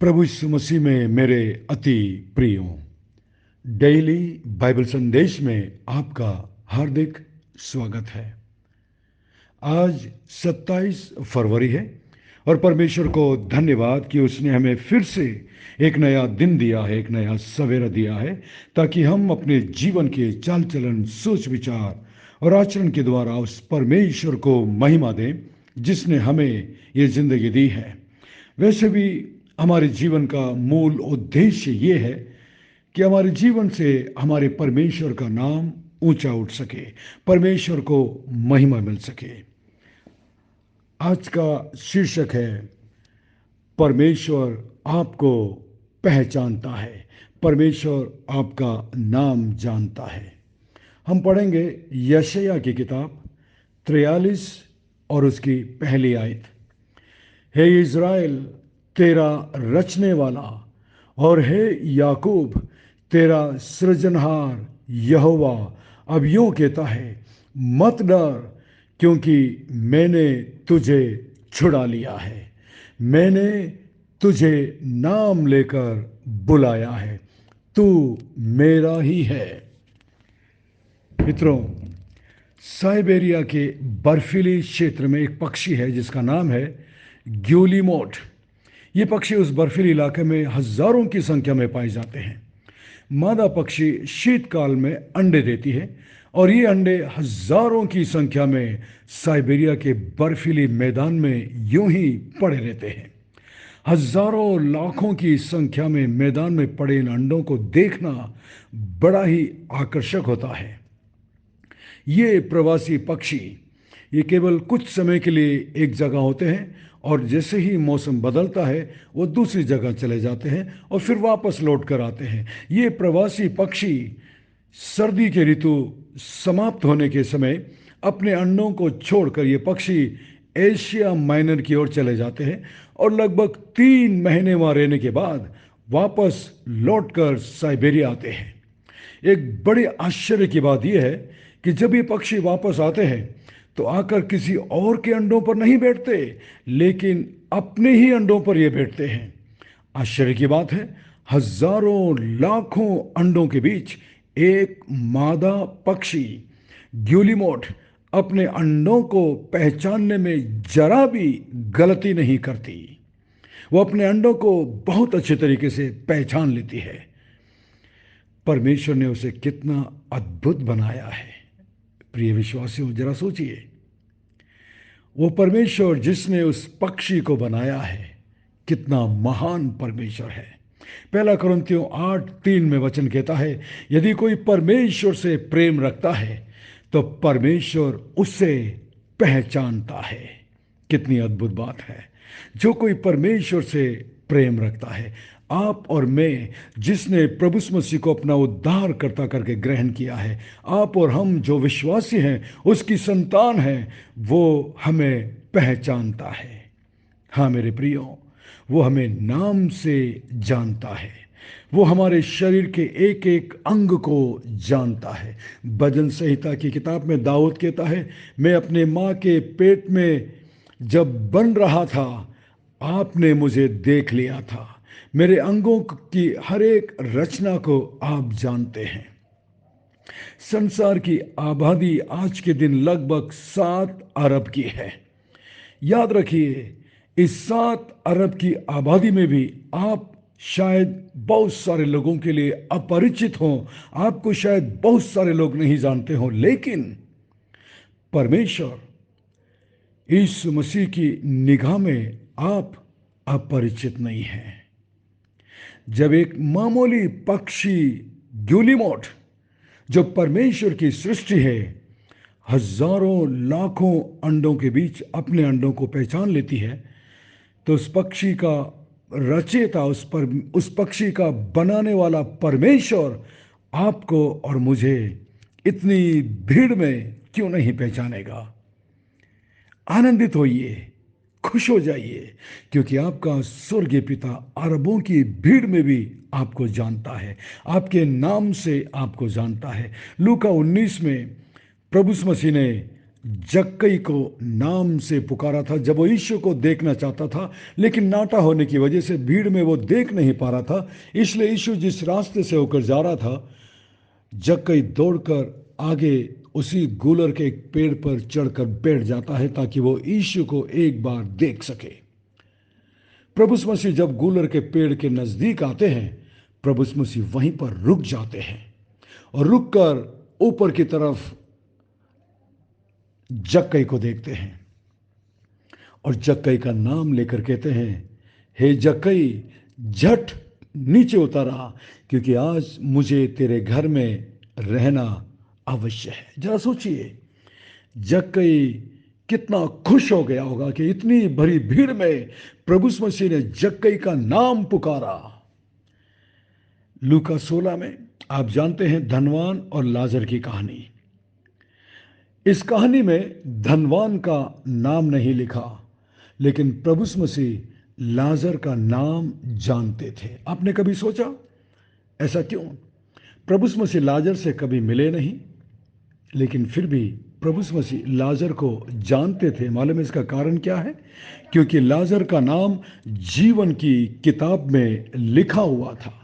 प्रभु यीशु मसीह में मेरे अति प्रियो, डेली बाइबल संदेश में आपका हार्दिक स्वागत है। आज 27 फरवरी है और परमेश्वर को धन्यवाद कि उसने हमें फिर से एक नया दिन दिया है, एक नया सवेरा दिया है, ताकि हम अपने जीवन के चाल चलन, सोच विचार और आचरण के द्वारा उस परमेश्वर को महिमा दें जिसने हमें ये जिंदगी दी है। वैसे भी हमारे जीवन का मूल उद्देश्य ये है कि हमारे जीवन से हमारे परमेश्वर का नाम ऊंचा उठ सके, परमेश्वर को महिमा मिल सके। आज का शीर्षक है परमेश्वर आपको पहचानता है, परमेश्वर आपका नाम जानता है। हम पढ़ेंगे यशायाह की किताब 43 और उसकी पहली आयत। हे इज़राइल, तेरा रचने वाला, और हे याकूब, तेरा सृजनहार यहोवा अब यूं कहता है, मत डर, क्योंकि मैंने तुझे छुड़ा लिया है, मैंने तुझे नाम लेकर बुलाया है, तू मेरा ही है। मित्रों, साइबेरिया के बर्फीली क्षेत्र में एक पक्षी है जिसका नाम है ग्यूलीमोट। ये पक्षी उस बर्फीले इलाके में हजारों की संख्या में पाए जाते हैं। मादा पक्षी शीतकाल में अंडे देती है और ये अंडे हजारों की संख्या में साइबेरिया के बर्फीले मैदान में यूं ही पड़े रहते हैं। हजारों लाखों की संख्या में मैदान में पड़े इन अंडों को देखना बड़ा ही आकर्षक होता है। ये प्रवासी पक्षी ये केवल कुछ समय के लिए एक जगह होते हैं और जैसे ही मौसम बदलता है वो दूसरी जगह चले जाते हैं और फिर वापस लौट कर आते हैं। ये प्रवासी पक्षी सर्दी के ऋतु समाप्त होने के समय अपने अंडों को छोड़कर ये पक्षी एशिया माइनर की ओर चले जाते हैं और लगभग 3 महीने वहाँ रहने के बाद वापस लौटकर साइबेरिया आते हैं। एक बड़े आश्चर्य की बात यह है कि जब ये पक्षी वापस आते हैं तो आकर किसी और के अंडों पर नहीं बैठते, लेकिन अपने ही अंडों पर ये बैठते हैं। आश्चर्य की बात है, हजारों लाखों अंडों के बीच एक मादा पक्षी ग्यूलीमोट अपने अंडों को पहचानने में जरा भी गलती नहीं करती। वो अपने अंडों को बहुत अच्छे तरीके से पहचान लेती है। परमेश्वर ने उसे कितना अद्भुत बनाया है। प्रिय विश्वासियों, जरा सोचिए, वो परमेश्वर जिसने उस पक्षी को बनाया है कितना महान परमेश्वर है। पहला कुरिन्थियों 8:3 में वचन कहता है, यदि कोई परमेश्वर से प्रेम रखता है तो परमेश्वर उसे पहचानता है। कितनी अद्भुत बात है। जो कोई परमेश्वर से प्रेम रखता है, आप और मैं जिसने प्रभु मसीह को अपना उद्धारकर्ता करके ग्रहण किया है, आप और हम जो विश्वासी हैं, उसकी संतान हैं, वो हमें पहचानता है। हाँ मेरे प्रियो, वो हमें नाम से जानता है। वो हमारे शरीर के एक एक अंग को जानता है। भजन संहिता की किताब में दाऊद कहता है, मैं अपने माँ के पेट में जब बन रहा था, आपने मुझे देख लिया था। मेरे अंगों की हर एक रचना को आप जानते हैं। संसार की आबादी आज के दिन लगभग 7 अरब की है। याद रखिए, इस 7 अरब की आबादी में भी आप शायद बहुत सारे लोगों के लिए अपरिचित हों, आपको शायद बहुत सारे लोग नहीं जानते हों, लेकिन परमेश्वर यीशु मसीह की निगाह में आप अपरिचित नहीं हैं। जब एक मामूली पक्षी ग्यूलीमोट, जो परमेश्वर की सृष्टि है, हजारों लाखों अंडों के बीच अपने अंडों को पहचान लेती है, तो उस पक्षी का रचयिता, उस पक्षी का बनाने वाला परमेश्वर आपको और मुझे इतनी भीड़ में क्यों नहीं पहचानेगा। आनंदित होइए, खुश हो जाइए, क्योंकि आपका स्वर्गीय पिता अरबों की भीड़ में भी आपको जानता है, आपके नाम से आपको जानता है। लूका 19 में प्रभु मसीह ने जक्कई को नाम से पुकारा था जब वो यीशु को देखना चाहता था, लेकिन नाटा होने की वजह से भीड़ में वो देख नहीं पा रहा था। इसलिए यीशु जिस रास्ते से होकर जा रहा था, जक्कई दौड़कर आगे उसी गूलर के एक पेड़ पर चढ़कर बैठ जाता है ताकि वो यीशु को एक बार देख सके। प्रभु यीशु मसीह जब गूलर के पेड़ के नजदीक आते हैं, प्रभु यीशु मसीह वहीं पर रुक जाते हैं और रुककर ऊपर की तरफ जक्कई को देखते हैं और जक्कई का नाम लेकर कहते हैं, हे जक्कई, झट नीचे उतर आ, क्योंकि आज मुझे तेरे घर में रहना अवश्य है। जरा सोचिए, जक्कई कितना खुश हो गया होगा कि इतनी भरी भीड़ में प्रभु यीशु मसीह ने जक्कई का नाम पुकारा। लूका 16 में आप जानते हैं धनवान और लाजर की कहानी। इस कहानी में धनवान का नाम नहीं लिखा, लेकिन प्रभु यीशु मसीह लाजर का नाम जानते थे। आपने कभी सोचा ऐसा क्यों? प्रभु यीशु मसीह लाजर से कभी मिले नहीं, लेकिन फिर भी प्रभु यीशु मसीह लाजर को जानते थे। मालूम है इसका कारण क्या है? क्योंकि लाजर का नाम जीवन की किताब में लिखा हुआ था।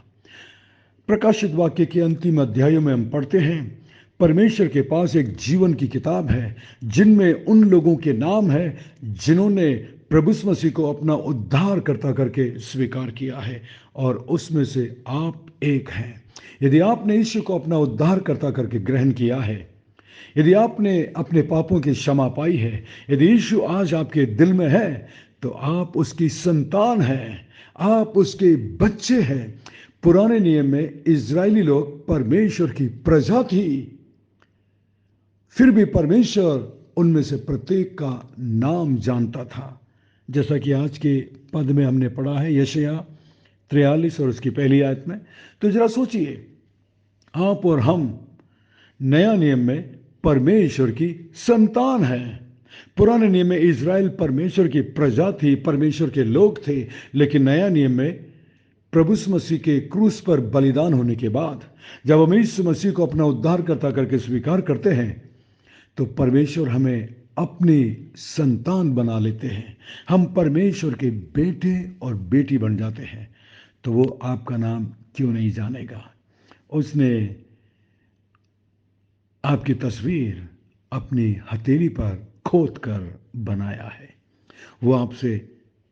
प्रकाशित वाक्य के अंतिम अध्यायों में हम पढ़ते हैं, परमेश्वर के पास एक जीवन की किताब है जिनमें उन लोगों के नाम है जिन्होंने प्रभु यीशु मसीह को अपना उद्धारकर्ता करके स्वीकार किया है, और उसमें से आप एक हैं। यदि आपने यीशु को अपना उद्धारकर्ता करके ग्रहण किया है, यदि आपने अपने पापों की क्षमा पाई है, यदि यीशु आज आपके दिल में है, तो आप उसकी संतान हैं, आप उसके बच्चे हैं। पुराने नियम में इजरायली लोग परमेश्वर की प्रजा थी, फिर भी परमेश्वर उनमें से प्रत्येक का नाम जानता था। जैसा कि आज के पद में हमने पढ़ा है, यशायाह 43 और उसकी पहली आयत में। तो जरा सोचिए, आप और हम नया नियम में परमेश्वर की संतान हैं। पुराने नियम में इजराइल परमेश्वर की प्रजा थी, परमेश्वर के लोग थे, लेकिन नया नियम में प्रभु यीशु मसीह के क्रूस पर बलिदान होने के बाद जब हम यीशु मसीह को अपना उद्धारकर्ता करके स्वीकार करते हैं, तो परमेश्वर हमें अपनी संतान बना लेते हैं। हम परमेश्वर के बेटे और बेटी बन जाते हैं। तो वो आपका नाम क्यों नहीं जानेगा? उसने आपकी तस्वीर अपनी हथेली पर खोद कर बनाया है। वो आपसे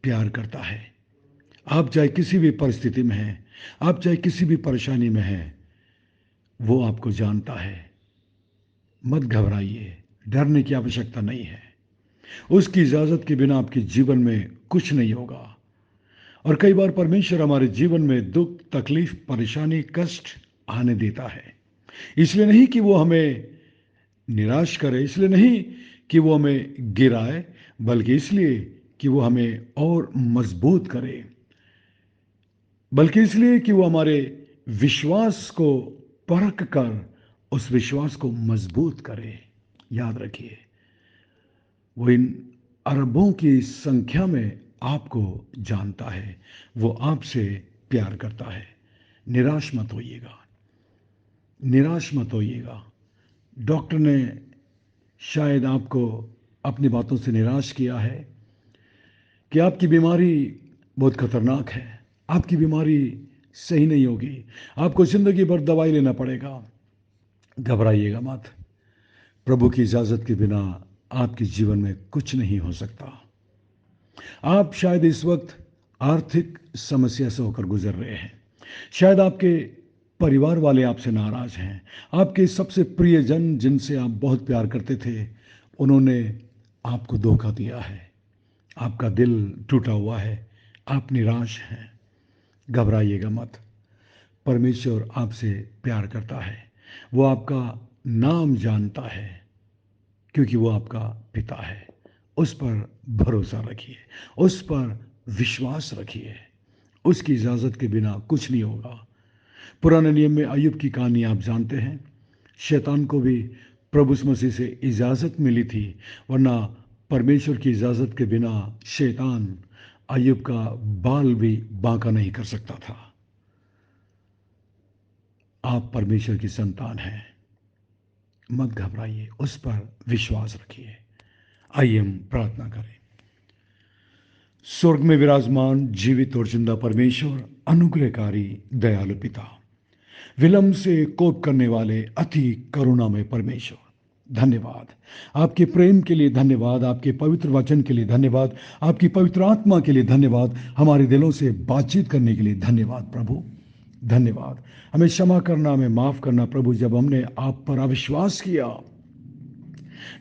प्यार करता है। आप चाहे किसी भी परिस्थिति में हैं, आप चाहे किसी भी परेशानी में हैं, वो आपको जानता है। मत घबराइए, डरने की आवश्यकता नहीं है। उसकी इजाज़त के बिना आपके जीवन में कुछ नहीं होगा। और कई बार परमेश्वर हमारे जीवन में दुख, तकलीफ, परेशानी, कष्ट आने देता है, इसलिए नहीं कि वो हमें निराश करे, इसलिए नहीं कि वो हमें गिराए, बल्कि इसलिए कि वो हमें और मजबूत करे, बल्कि इसलिए कि वो हमारे विश्वास को परख कर उस विश्वास को मजबूत करे। याद रखिए, वो इन अरबों की संख्या में आपको जानता है, वो आपसे प्यार करता है। निराश मत होइएगा, निराश मत होइएगा। डॉक्टर ने शायद आपको अपनी बातों से निराश किया है कि आपकी बीमारी बहुत खतरनाक है, आपकी बीमारी सही नहीं होगी, आपको जिंदगी भर दवाई लेना पड़ेगा। घबराइएगा मत। प्रभु की इजाज़त के बिना आपके जीवन में कुछ नहीं हो सकता। आप शायद इस वक्त आर्थिक समस्या से होकर गुजर रहे हैं। शायद आपके परिवार वाले आपसे नाराज हैं। आपके सबसे प्रियजन जिनसे आप बहुत प्यार करते थे, उन्होंने आपको धोखा दिया है। आपका दिल टूटा हुआ है, आप निराश हैं। घबराइएगा मत। परमेश्वर आपसे प्यार करता है। वो आपका नाम जानता है, क्योंकि वो आपका पिता है। उस पर भरोसा रखिए, उस पर विश्वास रखिए। उसकी इजाज़त के बिना कुछ नहीं होगा। पुराने नियम में अय्यूब की कहानी आप जानते हैं। शैतान को भी प्रभु यीशु मसीह से इजाज़त मिली थी, वरना परमेश्वर की इजाज़त के बिना शैतान अय्यूब का बाल भी बांका नहीं कर सकता था। आप परमेश्वर की संतान हैं, मत घबराइए, उस पर विश्वास रखिए। आइए हम प्रार्थना करें। स्वर्ग में विराजमान जीवित और जिंदा परमेश्वर, अनुग्रहकारी दयालु पिता, विलंब से कोप करने वाले अति करुणामय परमेश्वर, धन्यवाद। आपके प्रेम के लिए धन्यवाद, आपके पवित्र वचन के लिए धन्यवाद, आपकी पवित्र आत्मा के लिए धन्यवाद, हमारे दिलों से बातचीत करने के लिए धन्यवाद प्रभु, धन्यवाद। हमें क्षमा करना, हमें माफ करना प्रभु, जब हमने आप पर अविश्वास किया,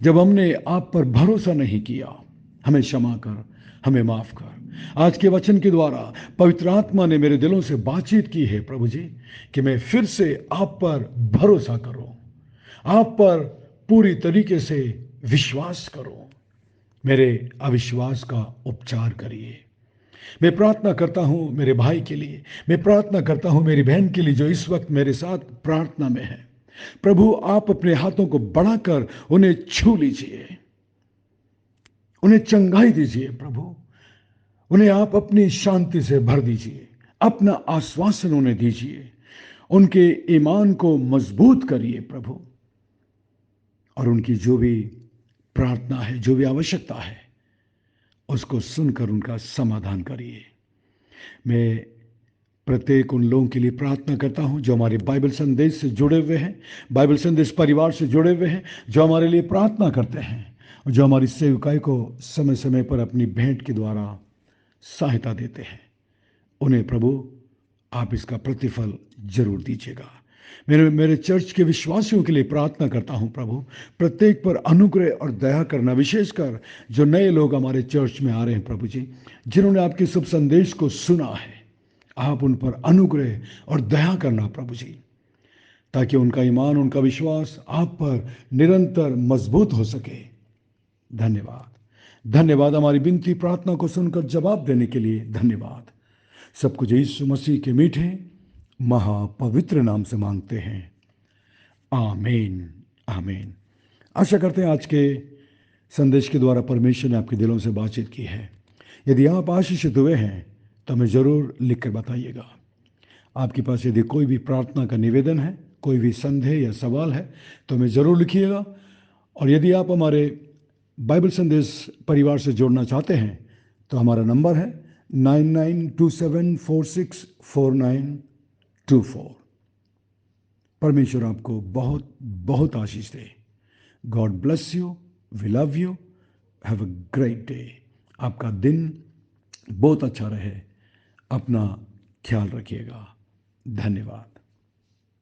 जब हमने आप पर भरोसा नहीं किया। हमें क्षमा कर, हमें माफ कर। आज के वचन के द्वारा पवित्र आत्मा ने मेरे दिलों से बातचीत की है प्रभु जी, कि मैं फिर से आप पर भरोसा करूं, आप पर पूरी तरीके से विश्वास करूं। मेरे अविश्वास का उपचार करिए। मैं प्रार्थना करता हूं मेरे भाई के लिए, मैं प्रार्थना करता हूं मेरी बहन के लिए जो इस वक्त मेरे साथ प्रार्थना में है। प्रभु, आप अपने हाथों को बढ़ाकर उन्हें छू लीजिए, उन्हें चंगाई दीजिए प्रभु, उन्हें आप अपनी शांति से भर दीजिए, अपना आश्वासन उन्हें दीजिए, उनके ईमान को मजबूत करिए प्रभु, और उनकी जो भी प्रार्थना है, जो भी आवश्यकता है, उसको सुनकर उनका समाधान करिए। मैं प्रत्येक उन लोगों के लिए प्रार्थना करता हूं जो हमारे बाइबल संदेश से जुड़े हुए हैं, बाइबल संदेश परिवार से जुड़े हुए हैं, जो हमारे लिए प्रार्थना करते हैं, और जो हमारी सेवकाई को समय समय पर अपनी भेंट के द्वारा सहायता देते हैं। उन्हें प्रभु आप इसका प्रतिफल जरूर दीजिएगा। मेरे चर्च के विश्वासियों के लिए प्रार्थना करता हूं प्रभु, प्रत्येक पर अनुग्रह और दया करना, विशेषकर जो नए लोग हमारे चर्च में आ रहे हैं प्रभु जी, जिन्होंने आपके शुभ संदेश को सुना है, आप उन पर अनुग्रह और दया करना प्रभु जी, ताकि उनका ईमान, उनका विश्वास आप पर निरंतर मजबूत हो सके। धन्यवाद, धन्यवाद। हमारी विनती प्रार्थना को सुनकर जवाब देने के लिए धन्यवाद। सब कुछ यीशु मसीह के मीठे महापवित्र नाम से मांगते हैं, आमीन, आमीन। आशा करते हैं आज के संदेश के द्वारा परमेश्वर ने आपके दिलों से बातचीत की है। यदि आप आशीषित हुए हैं तो हमें जरूर लिखकर बताइएगा। आपके पास यदि कोई भी प्रार्थना का निवेदन है, कोई भी संदेह या सवाल है, तो हमें जरूर लिखिएगा। और यदि आप हमारे बाइबल संदेश परिवार से जोड़ना चाहते हैं तो हमारा नंबर है 9927464924। परमेश्वर आपको बहुत बहुत आशीष दे। God bless you, we love you, have a great day. आपका दिन बहुत अच्छा रहे। अपना ख्याल रखिएगा। धन्यवाद।